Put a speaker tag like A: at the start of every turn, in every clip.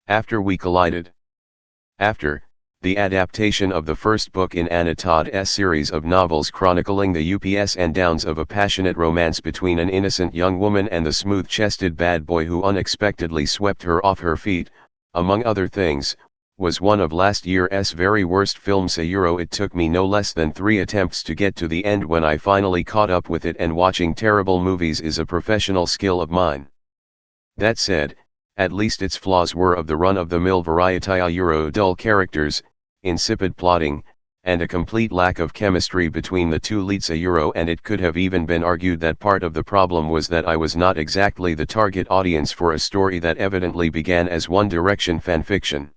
A: After We Collided. After, the adaptation of the first book in Anna Todd's series of novels chronicling the ups and downs of a passionate romance between an innocent young woman and the smooth-chested bad boy who unexpectedly swept her off her feet, among other things, was one of last year's very worst films. It took me no less than 3 attempts to get to the end when I finally caught up with it, and watching terrible movies is a professional skill of mine. That said, at least its flaws were of the run-of-the-mill variety. Dull characters, insipid plotting, and a complete lack of chemistry between the two leads. And it could have even been argued that part of the problem was that I was not exactly the target audience for a story that evidently began as One Direction fanfiction.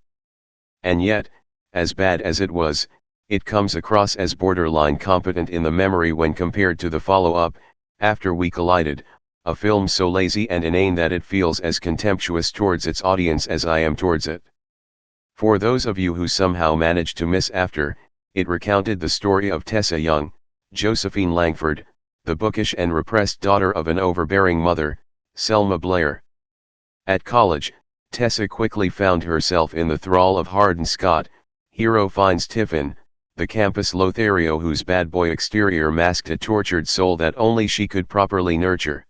A: And yet, as bad as it was, it comes across as borderline competent in the memory when compared to the follow-up, After We Collided, a film so lazy and inane that it feels as contemptuous towards its audience as I am towards it. For those of you who somehow managed to miss After, it recounted the story of Tessa Young, Josephine Langford, the bookish and repressed daughter of an overbearing mother, Selma Blair. At college, Tessa quickly found herself in the thrall of Hardin Scott. Hero finds Tiffin, the campus Lothario whose bad boy exterior masked a tortured soul that only she could properly nurture.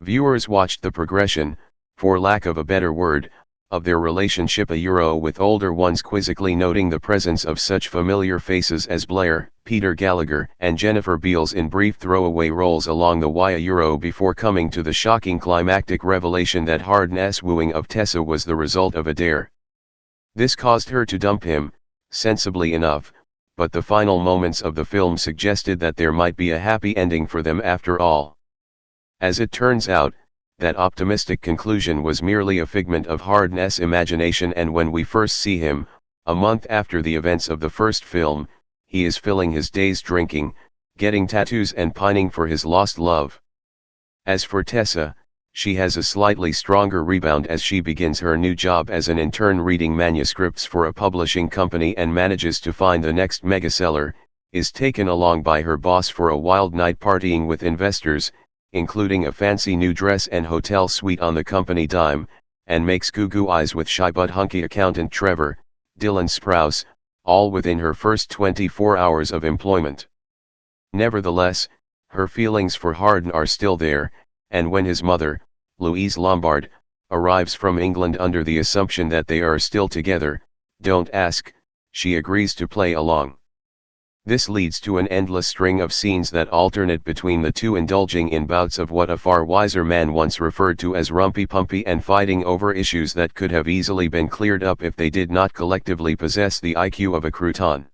A: Viewers watched the progression, for lack of a better word, of their relationship. With older ones quizzically noting the presence of such familiar faces as Blair, Peter Gallagher, and Jennifer Beals in brief throwaway roles along the way. Before coming to the shocking climactic revelation that Hardin's wooing of Tessa was the result of a dare. This caused her to dump him, sensibly enough, but the final moments of the film suggested that there might be a happy ending for them after all. As it turns out, that optimistic conclusion was merely a figment of Hardin's imagination, and when we first see him, a month after the events of the first film, he is filling his days drinking, getting tattoos and pining for his lost love. As for Tessa, she has a slightly stronger rebound as she begins her new job as an intern reading manuscripts for a publishing company and manages to find the next megaseller, is taken along by her boss for a wild night partying with investors, including a fancy new dress and hotel suite on the company dime, and makes goo-goo eyes with shy but hunky accountant Trevor, Dylan Sprouse, all within her first 24 hours of employment. Nevertheless, her feelings for Hardin are still there, and when his mother, Louise Lombard, arrives from England under the assumption that they are still together, don't ask, she agrees to play along. This leads to an endless string of scenes that alternate between the two indulging in bouts of what a far wiser man once referred to as rumpy-pumpy and fighting over issues that could have easily been cleared up if they did not collectively possess the IQ of a crouton.